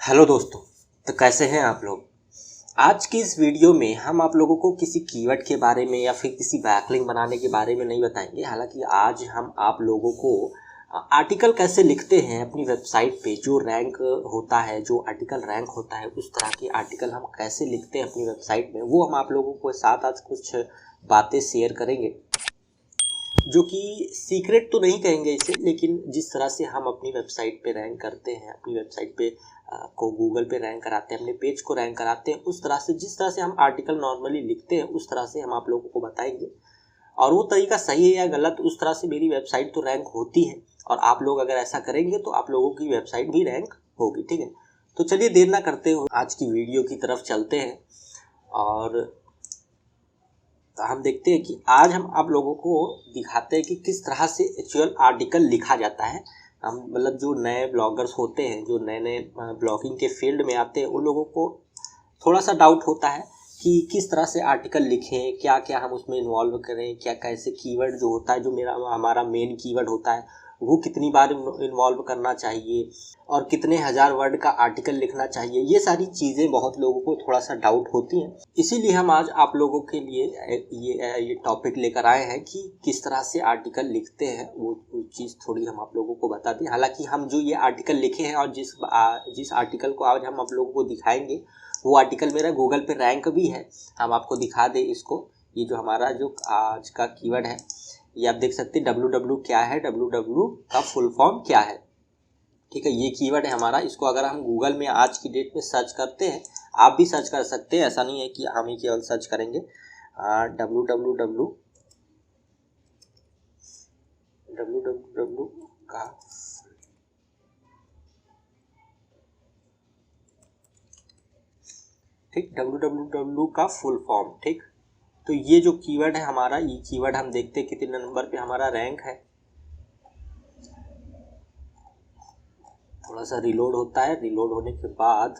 Hello दोस्तों। तो कैसे हैं आप लोग। आज की इस वीडियो में हम आप लोगों को किसी कीवर्ड के बारे में या फिर किसी बैकलिंक बनाने के बारे में नहीं बताएंगे। हालांकि आज हम आप लोगों को आर्टिकल कैसे लिखते हैं अपनी वेबसाइट पे, जो रैंक होता है, जो आर्टिकल रैंक होता है, उस तरह के आर्टिकल हम कैसे लिखते हैं अपनी वेबसाइट में, वो हम आप लोगों को साथ आज कुछ बातें शेयर करेंगे, जो कि सीक्रेट तो नहीं कहेंगे इसे, लेकिन जिस तरह से हम अपनी वेबसाइट पे रैंक करते हैं, अपनी वेबसाइट पे को गूगल पे रैंक कराते हैं, अपने पेज को रैंक कराते हैं, उस तरह से जिस तरह से हम आर्टिकल नॉर्मली लिखते हैं उस तरह से हम आप लोगों को बताएंगे। और वो तरीका सही है या गलत, उस तरह से मेरी वेबसाइट तो रैंक होती है, और आप लोग अगर ऐसा करेंगे तो आप लोगों की वेबसाइट भी रैंक होगी। ठीक है, तो चलिए देर ना करते हुए आज की वीडियो की तरफ चलते हैं। और हम देखते हैं कि आज हम आप लोगों को दिखाते हैं कि किस तरह से एक्चुअल आर्टिकल लिखा जाता है। हम मतलब जो नए ब्लॉगर्स होते हैं, जो नए नए ब्लॉगिंग के फील्ड में आते हैं, उन लोगों को थोड़ा सा डाउट होता है कि किस तरह से आर्टिकल लिखें, क्या क्या हम उसमें इन्वॉल्व करें, क्या कैसे कीवर्ड जो होता है, जो हमारा मेन कीवर्ड होता है, वो कितनी बार इन्वॉल्व करना चाहिए, और कितने हज़ार वर्ड का आर्टिकल लिखना चाहिए। ये सारी चीज़ें बहुत लोगों को थोड़ा सा डाउट होती हैं। इसीलिए हम आज आप लोगों के लिए ये टॉपिक लेकर आए हैं कि किस तरह से आर्टिकल लिखते हैं, वो चीज़ थोड़ी हम आप लोगों को बता दें। हालांकि हम जो ये आर्टिकल लिखे हैं और जिस आर्टिकल को आज हम आप लोगों को दिखाएंगे, वो आर्टिकल मेरा गूगल पे रैंक भी है। हम आपको दिखा दें इसको। ये जो हमारा जो आज का कीवर्ड है, ये आप देख सकते हैं www क्या है, www का फुल फॉर्म क्या है। ठीक है, ये कीवर्ड है हमारा। इसको अगर हम गूगल में आज की डेट में सर्च करते हैं, आप भी सर्च कर सकते हैं, ऐसा नहीं है कि हम ही केवल सर्च करेंगे। www का ठीक, www का फुल फॉर्म। ठीक, तो ये जो कीवर्ड है हमारा, ये कीवर्ड हम देखते हैं कितने नंबर पे हमारा रैंक है। थोड़ा सा रिलोड होता है, रिलोड होने के बाद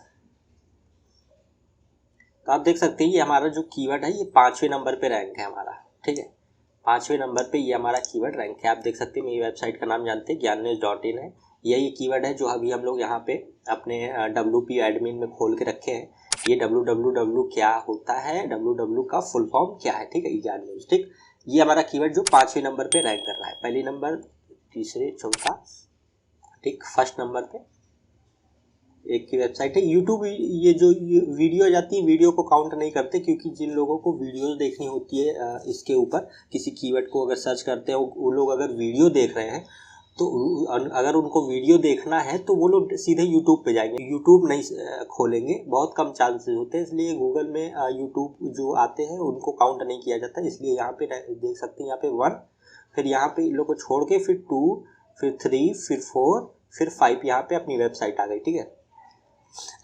तो आप देख सकते हैं ये हमारा जो कीवर्ड है ये 5वें नंबर पे रैंक है हमारा। ठीक है, 5वें नंबर पे ये हमारा कीवर्ड रैंक है। आप देख सकते हैं, मेरी वेबसाइट का नाम जानते हैं, ज्ञाननेश.in है। यही कीवर्ड है जो अभी हम लोग यहाँ पे अपने WP एडमिन में खोल के रखे हैं। ये www क्या होता है, www का फुल फॉर्म क्या है। ठीक है, ज्ञान न्यूज। ठीक, ये हमारा कीवर्ड जो 5वें नंबर पे रैंक कर रहा है, पहले नंबर, तीसरे, चौथा, ठीक, फर्स्ट नंबर पे एक की वेबसाइट है। यूट्यूब ये जो वीडियो जाती है, वीडियो को काउंट नहीं करते, क्योंकि जिन लोगों को वीडियो देखनी होती है इसके ऊपर, किसी कीवर्ड को अगर सर्च करते हैं, वो लोग अगर वीडियो देख रहे हैं, तो अगर उनको वीडियो देखना है तो वो लोग सीधे यूट्यूब पे जाएंगे, यूट्यूब नहीं खोलेंगे, बहुत कम चांसेस होते हैं। इसलिए गूगल में यूट्यूब जो आते हैं उनको काउंट नहीं किया जाता। इसलिए यहाँ पे देख सकते हैं, यहाँ पे 1, फिर यहाँ पे इन लोग को छोड़ के फिर 2, फिर 3, फिर 4, फिर 5, यहाँ पे अपनी वेबसाइट आ गई। ठीक है,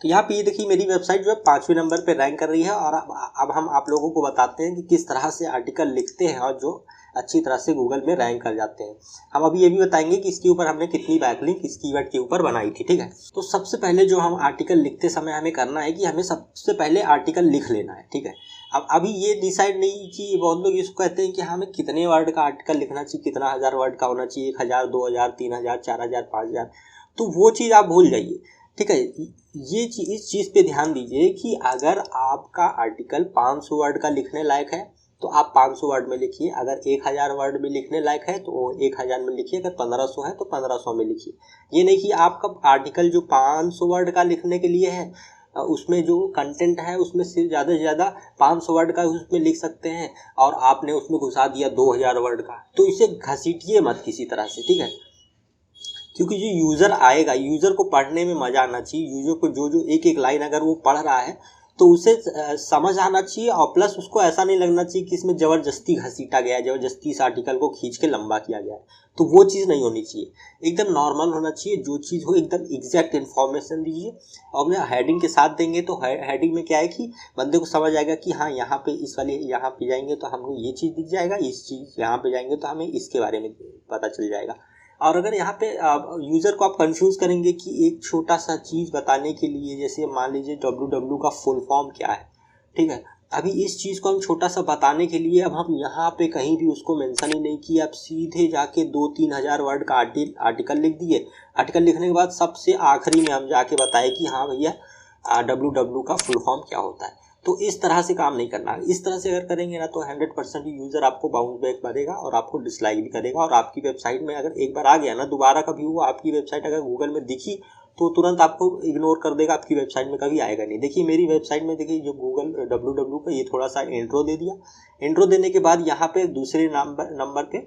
तो यहाँ पे ये देखिए मेरी वेबसाइट जो है 5वें नंबर पे रैंक कर रही है। और अब हम आप लोगों को बताते हैं कि किस तरह से आर्टिकल लिखते हैं और जो अच्छी तरह से गूगल में रैंक कर जाते हैं। हम अभी ये भी बताएंगे कि इसके ऊपर हमने कितनी बैकलिंक इस कीवर्ड के ऊपर बनाई थी। ठीक है, तो सबसे पहले जो हम आर्टिकल लिखते समय हमें करना है कि हमें सबसे पहले आर्टिकल लिख लेना है। ठीक है, अब अभी ये डिसाइड नहीं कि बहुत लोग इसको कहते हैं कि हमें कितने वर्ड का आर्टिकल लिखना चाहिए, कितना हज़ार वर्ड का होना चाहिए, 1000, 2000, 3000, 4000, 5000, तो वो चीज़ आप भूल जाइए। ठीक है, ये इस चीज़ पे ध्यान दीजिए कि अगर आपका आर्टिकल 500 वर्ड का लिखने लायक है तो आप 500 वर्ड में लिखिए, अगर 1000 वर्ड में लिखने लायक है तो 1000 में लिखिए, अगर 1500 है तो 1500 में लिखिए। ये नहीं कि आपका आर्टिकल जो 500 वर्ड का लिखने के लिए है, उसमें जो कंटेंट है उसमें सिर्फ ज़्यादा से ज़्यादा 500 वर्ड का उसमें लिख सकते हैं, और आपने उसमें घुसा दिया 2000 वर्ड का, तो इसे घसीटिए मत किसी तरह से। ठीक है, क्योंकि जो यूज़र आएगा, यूज़र को पढ़ने में मज़ा आना चाहिए। यूज़र को जो जो एक एक लाइन अगर वो पढ़ रहा है तो उसे समझ आना चाहिए, और प्लस उसको ऐसा नहीं लगना चाहिए कि इसमें ज़बरदस्ती घसीटा गया है, ज़बरदस्ती इस आर्टिकल को खींच के लंबा किया गया है। तो वो चीज़ नहीं होनी चाहिए, एकदम नॉर्मल होना चाहिए। जो चीज़ हो एकदम एग्जैक्ट इन्फॉर्मेशन दीजिए, और मैं हेडिंग के साथ देंगे तो हेडिंग में क्या है कि बंदे को समझ आएगा कि हाँ, यहाँ पे इस वाले यहाँ पे जाएंगे तो हमको ये चीज़ दिख जाएगा, इस चीज़ यहाँ पे जाएंगे तो हमें इसके बारे में पता चल जाएगा। और अगर यहाँ पे यूज़र को आप कंफ्यूज करेंगे कि एक छोटा सा चीज़ बताने के लिए, जैसे मान लीजिए www का फुल फॉर्म क्या है, ठीक है, अभी इस चीज़ को हम छोटा सा बताने के लिए अब हम यहाँ पे कहीं भी उसको मेंशन ही नहीं किया, अब सीधे जाके 2-3 हज़ार वर्ड का आर्टिकल लिख दिए। आर्टिकल लिखने के बाद सबसे आखिरी में हम जाके बताए कि हाँ भैया WW का फुल फॉर्म क्या होता है। तो इस तरह से काम नहीं करना। इस तरह से अगर करेंगे ना तो 100% यूज़र आपको बाउंस बैक मारेगा और आपको डिसलाइक भी करेगा, और आपकी वेबसाइट में अगर एक बार आ गया ना, दोबारा कभी वो आपकी वेबसाइट अगर गूगल में दिखी तो तुरंत आपको इग्नोर कर देगा, आपकी वेबसाइट में कभी आएगा नहीं। देखिए मेरी वेबसाइट में देखिए जो गूगल WW का ये थोड़ा सा इंट्रो दे दिया। इंट्रो देने के बाद यहाँ पे दूसरे नंबर पे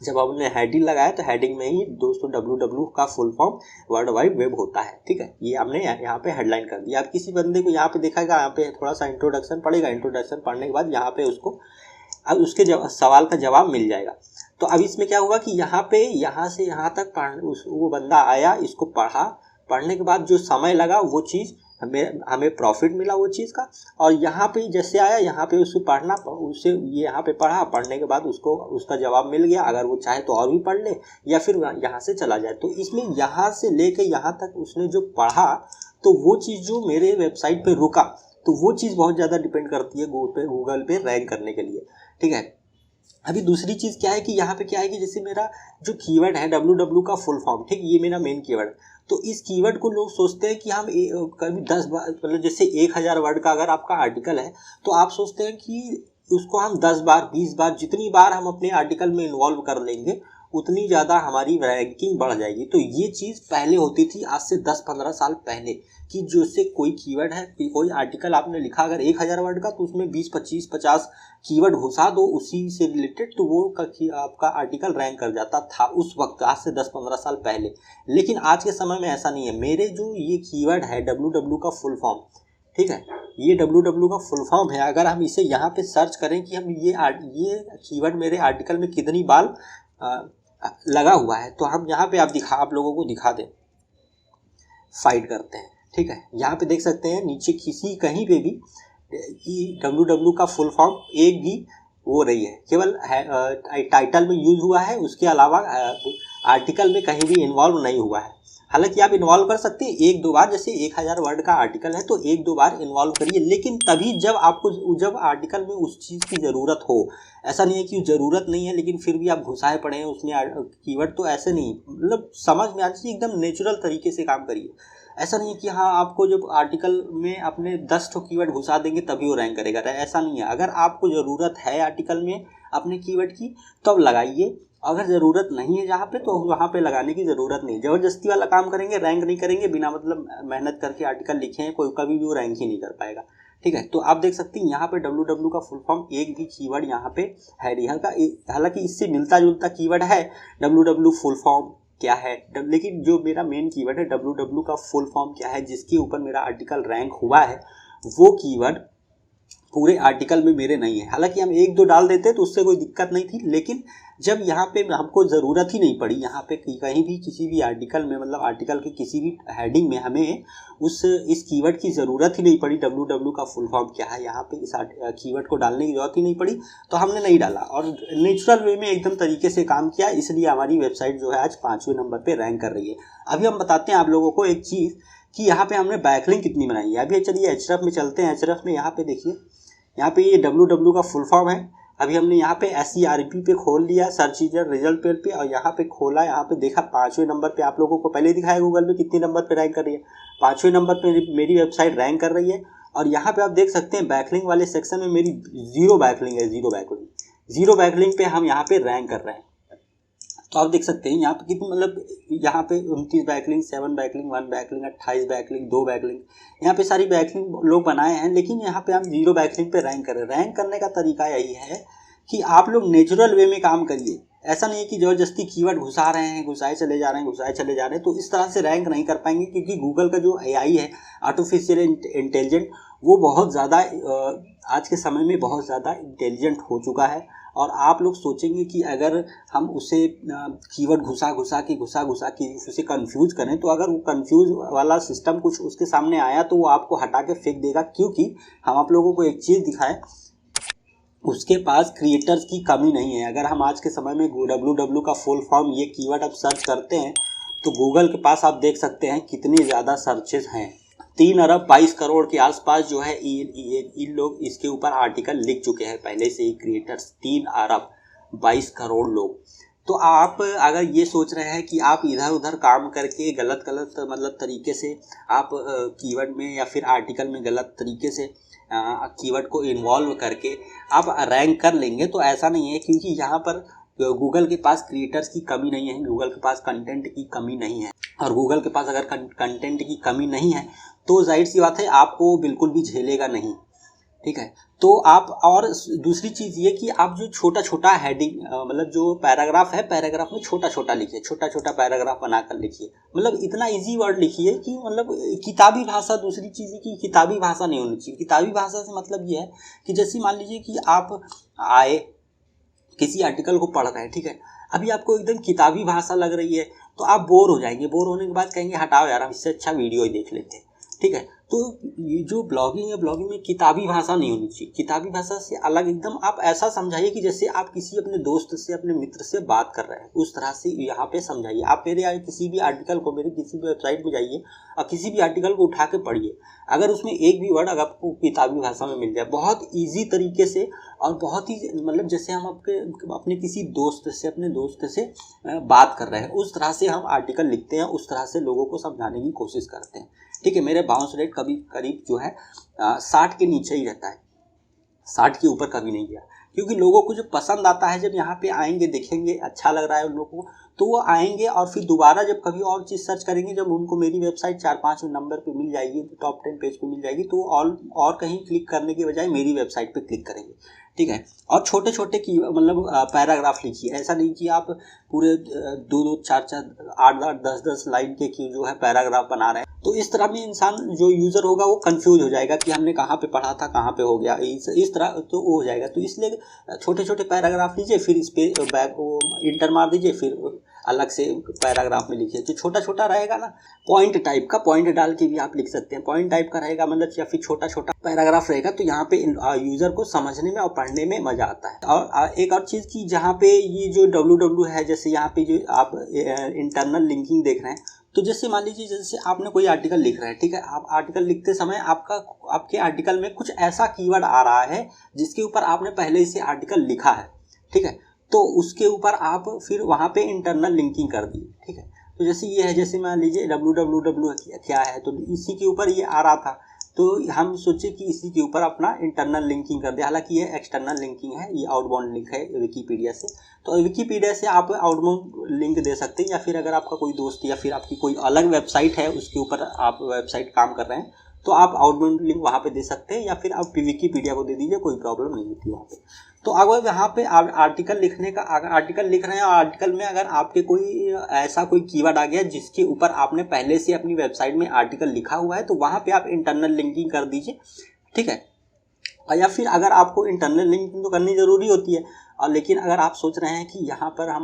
जब आपने हेडिंग लगाया तो हेडिंग में ही दोस्तों WW का full form world wide web होता है, ठीक है। ये हमने यहाँ पे हेडलाइन कर दिया। अब किसी बंदे को यहाँ पे दिखाएगा, यहाँ पे थोड़ा सा इंट्रोडक्शन पड़ेगा, इंट्रोडक्शन पढ़ने के बाद यहाँ पे उसको अब उसके सवाल का जवाब मिल जाएगा। तो अब इसमें क्या हुआ कि यहाँ पे यहाँ से यहाँ तक वो बंदा आया, इसको पढ़ा, पढ़ने के बाद जो समय लगा वो चीज़ हमें प्रॉफिट मिला वो चीज़ का। और यहाँ पे जैसे आया, यहाँ पे उसको पढ़ना, उससे ये यहाँ पे पढ़ा, पढ़ने के बाद उसको उसका जवाब मिल गया। अगर वो चाहे तो और भी पढ़ ले या फिर यहाँ से चला जाए। तो इसमें यहाँ से लेके यहाँ तक उसने जो पढ़ा तो वो चीज़ जो मेरे वेबसाइट पे रुका, तो वो चीज़ बहुत ज़्यादा डिपेंड करती है गूगल पे रैंक करने के लिए, ठीक है। अभी दूसरी चीज़ क्या है कि यहाँ पे क्या है कि जैसे मेरा जो कीवर्ड है WW का फुल फॉर्म, ठीक, ये मेरा मेन कीवर्ड। तो इस कीवर्ड को लोग सोचते हैं कि हम कभी 10 बार, मतलब जैसे 1000 वर्ड का अगर आपका आर्टिकल है तो आप सोचते हैं कि उसको हम 10 बार 20 बार जितनी बार हम अपने आर्टिकल में इन्वॉल्व कर लेंगे उतनी ज़्यादा हमारी रैंकिंग बढ़ जाएगी। तो ये चीज़ पहले होती थी, आज से 10-15 साल पहले, कि जैसे कोई कीवर्ड है, कोई आर्टिकल आपने लिखा अगर 1000 वर्ड का, तो उसमें 20, 25, 50 कीवर्ड घुसा दो उसी से रिलेटेड, तो वो आपका आर्टिकल रैंक कर जाता था उस वक्त, आज से 10-15 साल पहले। लेकिन आज के समय में ऐसा नहीं है। मेरे जो ये कीवर्ड है WW का फुल फॉर्म, ठीक है, ये WW का फुल फॉर्म है। अगर हम इसे यहाँ पे सर्च करें कि हम ये कीवर्ड मेरे आर्टिकल में कितनी बार लगा हुआ है, तो हम यहाँ पे आप लोगों को दिखा दें, फाइट करते हैं, ठीक है। यहाँ पे देख सकते हैं नीचे कहीं पे भी WW का फुल फॉर्म एक भी वो रही है, केवल टाइटल में यूज हुआ है, उसके अलावा आर्टिकल में कहीं भी इन्वॉल्व नहीं हुआ है। हालांकि आप इन्वॉल्व कर सकते हैं 1-2 बार, जैसे 1000 वर्ड का आर्टिकल है तो 1-2 बार इन्वॉल्व करिए, लेकिन तभी जब आर्टिकल में उस चीज़ की ज़रूरत हो। ऐसा नहीं है कि ज़रूरत नहीं है लेकिन फिर भी आप घुसाए पड़े हैं उसमें कीवर्ड, तो ऐसे नहीं, मतलब समझ में आना चाहिए, एकदम नेचुरल तरीके से काम करिए। ऐसा नहीं है कि हाँ आपको जब आर्टिकल में अपने 10 ठो कीवर्ड घुसा देंगे तभी वो रैंक करेगा, ऐसा नहीं है। अगर आपको ज़रूरत है आर्टिकल में अपने कीवर्ड की तब लगाइए, अगर ज़रूरत नहीं है जहाँ पे तो वहाँ पे लगाने की ज़रूरत नहीं। ज़बरदस्ती वाला काम करेंगे, रैंक नहीं करेंगे, बिना मतलब मेहनत करके आर्टिकल लिखे हैं कोई, कभी भी वो रैंक ही नहीं कर पाएगा, ठीक है। तो आप देख सकते हैं यहाँ पे WW का फुल फॉर्म एक भी कीवर्ड यहाँ पे है नहीं। हालांकि इससे मिलता जुलता कीवर्ड है WW फुल फॉर्म क्या है, लेकिन जो मेरा मेन कीवर्ड है WW का फुल फॉर्म क्या है, जिसके ऊपर मेरा आर्टिकल रैंक हुआ है, वो कीवर्ड पूरे आर्टिकल में मेरे नहीं है। हालांकि हम 1-2 डाल देते तो उससे कोई दिक्कत नहीं थी, लेकिन जब यहाँ पे हमको ज़रूरत ही नहीं पड़ी, यहाँ पे कहीं भी किसी भी आर्टिकल में, मतलब आर्टिकल के किसी भी हेडिंग में हमें इस कीवर्ड की ज़रूरत ही नहीं पड़ी, WW का फुल फॉर्म क्या है, यहाँ पे इस कीवर्ड को डालने की ज़रूरत ही नहीं पड़ी, तो हमने नहीं डाला और नेचुरल वे में एकदम तरीके से काम किया, इसलिए हमारी वेबसाइट जो है आज 5वें नंबर पर रैंक कर रही है। अभी हम बताते हैं आप लोगों को एक चीज़ कि यहाँ पे हमने बैकलिंक कितनी बनाई है। अभी चलिए href में चलते हैं। href में यहाँ पे देखिए, यहाँ पे ये WW का फुल फॉर्म है। अभी हमने यहाँ पे SERP पे खोल लिया, सर्च इंजन रिजल्ट पेज पे, और यहाँ पे खोला, यहाँ पे देखा 5वें नंबर पे, आप लोगों को पहले दिखाया गूगल में कितने नंबर पे रैंक कर रही है, 5वें नंबर पे मेरी वेबसाइट रैंक कर रही है। और यहाँ पे आप देख सकते हैं बैकलिंक वाले सेक्शन में मेरी जीरो बैकलिंक है, जीरो बैकलिंक पे हम यहाँ पे रैंक कर रहे हैं। तो आप देख सकते हैं यहाँ पे कितनी, मतलब यहाँ पे 29 backlink, 7 backlink, 1 backlink, 28 backlink, 2 backlink, यहाँ पे सारी बैकलिंक लोग बनाए हैं, लेकिन यहाँ पे हम 0 बैकलिंक पे रैंक कर रहे हैं। रैंक करने का तरीका यही है कि आप लोग नेचुरल वे में काम करिए। ऐसा नहीं है कि ज़बरदस्ती कीवर्ड घुसा रहे हैं, घुसाए चले जा रहे हैं, तो इस तरह से रैंक नहीं कर पाएंगे, क्योंकि गूगल का जो AI है, आर्टिफिशियल इंटेलिजेंट, वो बहुत ज़्यादा आज के समय में बहुत ज़्यादा इंटेलिजेंट हो चुका है। और आप लोग सोचेंगे कि अगर हम उसे कीवर्ड घुसा के उसे कंफ्यूज करें, तो अगर वो कंफ्यूज वाला सिस्टम कुछ उसके सामने आया तो वो आपको हटा के फेंक देगा, क्योंकि हम आप लोगों को एक चीज़ दिखाएं, उसके पास क्रिएटर्स की कमी नहीं है। अगर हम आज के समय में WW का फुल फॉर्म ये कीवर्ड आप सर्च करते हैं तो गूगल के पास आप देख सकते हैं कितने ज़्यादा सर्चेस हैं, 3 अरब 22 करोड़ के आसपास जो है इन लोग इसके ऊपर आर्टिकल लिख चुके हैं पहले से ही क्रिएटर्स, 3 अरब 22 करोड़ लोग। तो आप अगर ये सोच रहे हैं कि आप इधर उधर काम करके गलत मतलब तरीके से आप कीवर्ड में या फिर आर्टिकल में गलत तरीके से कीवर्ड को इन्वॉल्व करके आप रैंक कर लेंगे, तो ऐसा नहीं है, क्योंकि यहाँ पर गूगल के पास क्रिएटर्स की कमी नहीं है, गूगल के पास कंटेंट की कमी नहीं है। और गूगल के पास अगर कंटेंट की कमी नहीं है तो जाहिर सी बात है आपको बिल्कुल भी झेलेगा नहीं, ठीक है। तो आप, और दूसरी चीज़ ये कि आप जो छोटा छोटा हेडिंग मतलब जो पैराग्राफ है, पैराग्राफ में छोटा छोटा लिखिए, छोटा छोटा पैराग्राफ बनाकर लिखिए, मतलब इतना इजी वर्ड लिखिए कि मतलब किताबी भाषा। दूसरी चीज़ है कि किताबी भाषा नहीं होनी चाहिए। किताबी भाषा से मतलब ये है कि जैसे मान लीजिए कि आप आए किसी आर्टिकल को पढ़ रहे हैं, ठीक है, अभी आपको एकदम किताबी भाषा लग रही है तो आप बोर हो जाएंगे। बोर होने के बाद कहेंगे हटाओ यार, हम इससे अच्छा वीडियो ही देख लेते हैं, ठीक है। तो ये जो ब्लॉगिंग है, ब्लॉगिंग में किताबी भाषा नहीं होनी चाहिए। किताबी भाषा से अलग एकदम आप ऐसा समझाइए कि जैसे आप किसी अपने दोस्त से, अपने मित्र से बात कर रहे हैं, उस तरह से यहाँ पे समझाइए। आप मेरे किसी भी आर्टिकल को, मेरे किसी भी वेबसाइट में जाइए और किसी भी आर्टिकल को उठा के पढ़िए, अगर उसमें एक भी वर्ड अगर आपको किताबी भाषा में मिल जाए, बहुत ईजी तरीके से और बहुत ही मतलब जैसे हम अपने किसी दोस्त से, अपने दोस्त से बात कर रहे हैं, उस तरह से हम आर्टिकल लिखते हैं, उस तरह से लोगों को समझाने की कोशिश करते हैं, ठीक है। मेरे बाउंस रेट कभी करीब जो है 60 के नीचे ही रहता है, 60 के ऊपर कभी नहीं गया, क्योंकि लोगों को जो पसंद आता है, जब यहाँ पे आएंगे, देखेंगे अच्छा लग रहा है उन लोगों को, तो वो आएंगे और फिर दोबारा जब कभी और चीज़ सर्च करेंगे, जब उनको मेरी वेबसाइट 4-5 नंबर पे मिल जाएगी, टॉप 10 पेज पे मिल जाएगी, तो और कहीं क्लिक करने के बजाय मेरी वेबसाइट पे क्लिक करेंगे, ठीक है। और छोटे छोटे की मतलब पैराग्राफ लिखिए, ऐसा नहीं कि आप पूरे 2-2, 4-4, 8-8, 10-10 लाइन के जो है पैराग्राफ बना रहे हैं। तो इस तरह में इंसान जो यूज़र होगा वो कंफ्यूज हो जाएगा कि हमने कहाँ पे पढ़ा था, कहाँ पे हो गया, इस तरह तो वो हो जाएगा। तो इसलिए छोटे छोटे पैराग्राफ लीजिए, फिर इस पे इंटर मार दीजिए, फिर अलग से पैराग्राफ में लिखिए। तो छोटा छोटा रहेगा ना, पॉइंट टाइप का, पॉइंट डाल के भी आप लिख सकते हैं, पॉइंट टाइप का रहेगा मतलब, या फिर छोटा छोटा पैराग्राफ रहेगा, तो यहाँ पे यूज़र को समझने में और पढ़ने में मज़ा आता है। और एक और चीज़ की, जहाँ पे ये जो www है, जैसे यहाँ पे जो आप इंटरनल लिंकिंग देख रहे हैं, तो जैसे मान लीजिए जैसे आपने कोई आर्टिकल लिख रहे हैं, ठीक है, आप आर्टिकल लिखते समय आपके आर्टिकल में कुछ ऐसा कीवर्ड आ रहा है जिसके ऊपर आपने पहले से आर्टिकल लिखा है, ठीक है, तो उसके ऊपर आप फिर वहाँ पे इंटरनल लिंकिंग कर दिए, ठीक है। तो जैसे ये है, जैसे मान लीजिए www क्या है, तो इसी के ऊपर ये आ रहा था, तो हम सोचे कि इसी के ऊपर अपना इंटरनल लिंकिंग कर दे। हालांकि ये एक्सटर्नल लिंकिंग है, ये आउटबाउंड लिंक है विकीपीडिया से, तो विकीपीडिया से आप आउटबाउंड लिंक दे सकते हैं, या फिर अगर आपका कोई दोस्त या फिर आपकी कोई अलग वेबसाइट है, उसके ऊपर आप वेबसाइट काम कर रहे हैं, तो आप आउटबाउंड लिंक वहाँ पे दे सकते हैं, या फिर आप विकीपीडिया को दे दीजिए, कोई प्रॉब्लम नहीं होती वहाँ पे। तो अगर यहाँ पे आर्टिकल लिखने का, अगर आर्टिकल लिख रहे हैं और आर्टिकल में अगर आपके कोई ऐसा कोई कीवर्ड आ गया जिसके ऊपर आपने पहले से अपनी वेबसाइट में आर्टिकल लिखा हुआ है, तो वहाँ पे आप इंटरनल लिंकिंग कर दीजिए, ठीक है। या फिर अगर आपको इंटरनल लिंकिंग तो करनी ज़रूरी होती है, और लेकिन अगर आप सोच रहे हैं कि यहाँ पर हम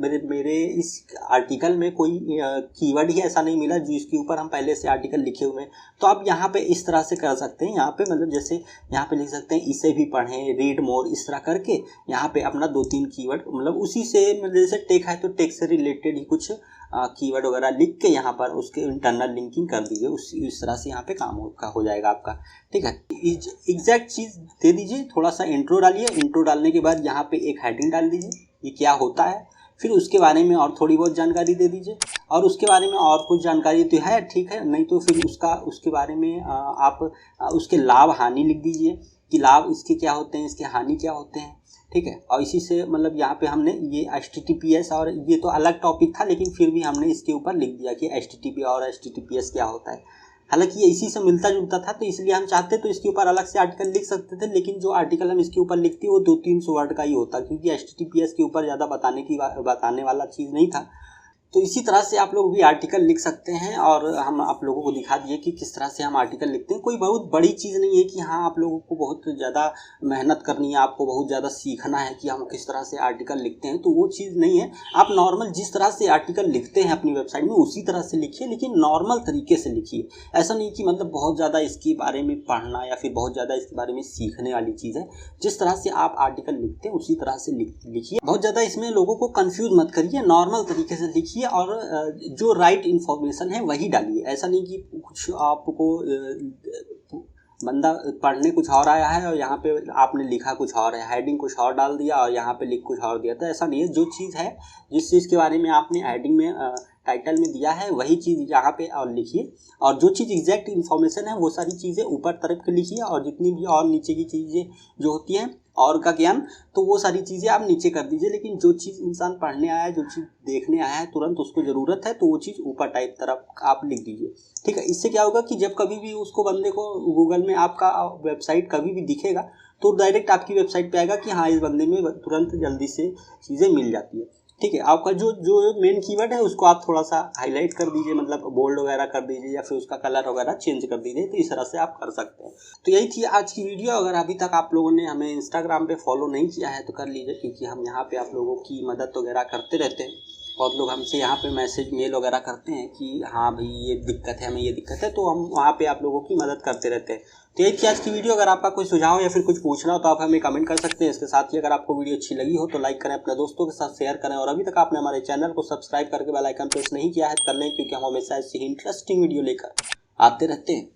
मेरे इस आर्टिकल में कोई कीवर्ड ही ऐसा नहीं मिला जिसके ऊपर हम पहले से आर्टिकल लिखे हुए हैं, तो आप यहाँ पे इस तरह से कर सकते हैं। यहाँ पे मतलब जैसे यहाँ पे लिख सकते हैं इसे भी पढ़ें, रीड मोर, इस तरह करके यहाँ पे अपना 2-3 कीवर्ड, मतलब उसी से, मतलब जैसे टेक है तो टेक से रिलेटेड ही कुछ कीवर्ड वगैरह लिख के यहाँ पर उसके इंटरनल लिंकिंग कर दीजिए, इस तरह से यहाँ पे काम हो जाएगा आपका, ठीक है। एग्जैक्ट चीज़ दे दीजिए, थोड़ा सा इंट्रो डालिए, इंट्रो डालने के बाद यहाँ पे एक हेडिंग डाल दीजिए, ये क्या होता है, फिर उसके बारे में और थोड़ी बहुत जानकारी दे दीजिए, और उसके बारे में और कुछ जानकारी तो है, ठीक है, नहीं तो फिर उसके बारे में आप उसके लाभ हानि लिख दीजिए कि लाभ इसके क्या होते हैं, इसके हानि क्या होते हैं, ठीक है। और इसी से मतलब यहाँ पे हमने ये HTTPS, और ये तो अलग टॉपिक था लेकिन फिर भी हमने इसके ऊपर लिख दिया कि HTTP और HTTPS क्या होता है। हालांकि ये इसी से मिलता जुलता था, तो इसलिए हम चाहते तो इसके ऊपर अलग से आर्टिकल लिख सकते थे, लेकिन जो आर्टिकल हम इसके ऊपर लिखते वो 200-300 वर्ड का ही होता, क्योंकि HTTPS के ऊपर ज़्यादा बताने वाला चीज़ नहीं था। तो इसी तरह से आप लोग भी आर्टिकल लिख सकते हैं, और हम आप लोगों को दिखा दिए कि किस तरह से हम आर्टिकल लिखते हैं। कोई बहुत बड़ी चीज़ नहीं है कि हाँ आप लोगों को बहुत ज़्यादा मेहनत करनी है, आपको बहुत ज़्यादा सीखना है कि हम किस तरह से आर्टिकल लिखते हैं, तो वो चीज़ नहीं है। आप नॉर्मल जिस तरह से आर्टिकल लिखते हैं अपनी वेबसाइट में उसी तरह से लिखिए, लेकिन नॉर्मल तरीके से लिखिए। ऐसा नहीं कि मतलब बहुत ज़्यादा इसके बारे में पढ़ना या फिर बहुत ज़्यादा इसके बारे में सीखने वाली चीज़ है। जिस तरह से आप आर्टिकल लिखते हैं उसी तरह से लिखिए, बहुत ज़्यादा इसमें लोगों को कन्फ्यूज़ मत करिए, नॉर्मल तरीके से लिखिए लिखिए और जो राइट इन्फॉर्मेशन है वही डालिए। ऐसा नहीं कि कुछ आपको बंदा पढ़ने कुछ और आया है और यहाँ पे आपने लिखा कुछ और है, हेडिंग कुछ और डाल दिया और यहाँ पे लिख कुछ और दिया। तो ऐसा नहीं है, जो चीज़ है जिस चीज़ के बारे में आपने हेडिंग में टाइटल में दिया है वही चीज़ यहाँ पे और लिखिए, और जो चीज़ एग्जैक्ट इन्फॉर्मेशन है वो सारी चीज़ें ऊपर तरफ के लिखिए, और जितनी भी और नीचे की चीज़ें जो होती हैं और का ज्ञान, तो वो सारी चीज़ें आप नीचे कर दीजिए। लेकिन जो चीज़ इंसान पढ़ने आया है, जो चीज़ देखने आया है, तुरंत उसको ज़रूरत है तो वो चीज़ ऊपर टाइप तरफ आप लिख दीजिए। ठीक है, इससे क्या होगा कि जब कभी भी उसको बंदे को गूगल में आपका वेबसाइट कभी भी दिखेगा तो डायरेक्ट आपकी वेबसाइट पे आएगा कि हाँ इस बंदे में तुरंत जल्दी से चीज़ें मिल जाती है। ठीक है, आपका जो जो मेन कीवर्ड है उसको आप थोड़ा सा हाईलाइट कर दीजिए, मतलब बोल्ड वगैरह कर दीजिए या फिर उसका कलर वगैरह चेंज कर दीजिए। तो इस तरह से आप कर सकते हैं। तो यही थी आज की वीडियो। अगर अभी तक आप लोगों ने हमें इंस्टाग्राम पे फॉलो नहीं किया है तो कर लीजिए, क्योंकि हम यहाँ पे आप लोगों की मदद वगैरह करते रहते हैं। बहुत लोग हमसे यहाँ पे मैसेज मेल वगैरह करते हैं कि हाँ भाई ये दिक्कत है, हमें ये दिक्कत है, तो हम वहाँ पे आप लोगों की मदद करते रहते हैं। तो यही थी आज की वीडियो। अगर आपका कोई सुझाव या फिर कुछ पूछना हो तो आप हमें कमेंट कर सकते हैं। इसके साथ ही अगर आपको वीडियो अच्छी लगी हो तो लाइक करें, अपने दोस्तों के साथ शेयर करें, और अभी तक आपने हमारे चैनल को सब्सक्राइब करके बेल आइकन प्रेस नहीं किया है तो कर लें, क्योंकि हम हमेशा ऐसी इंटरेस्टिंग वीडियो लेकर आते रहते हैं।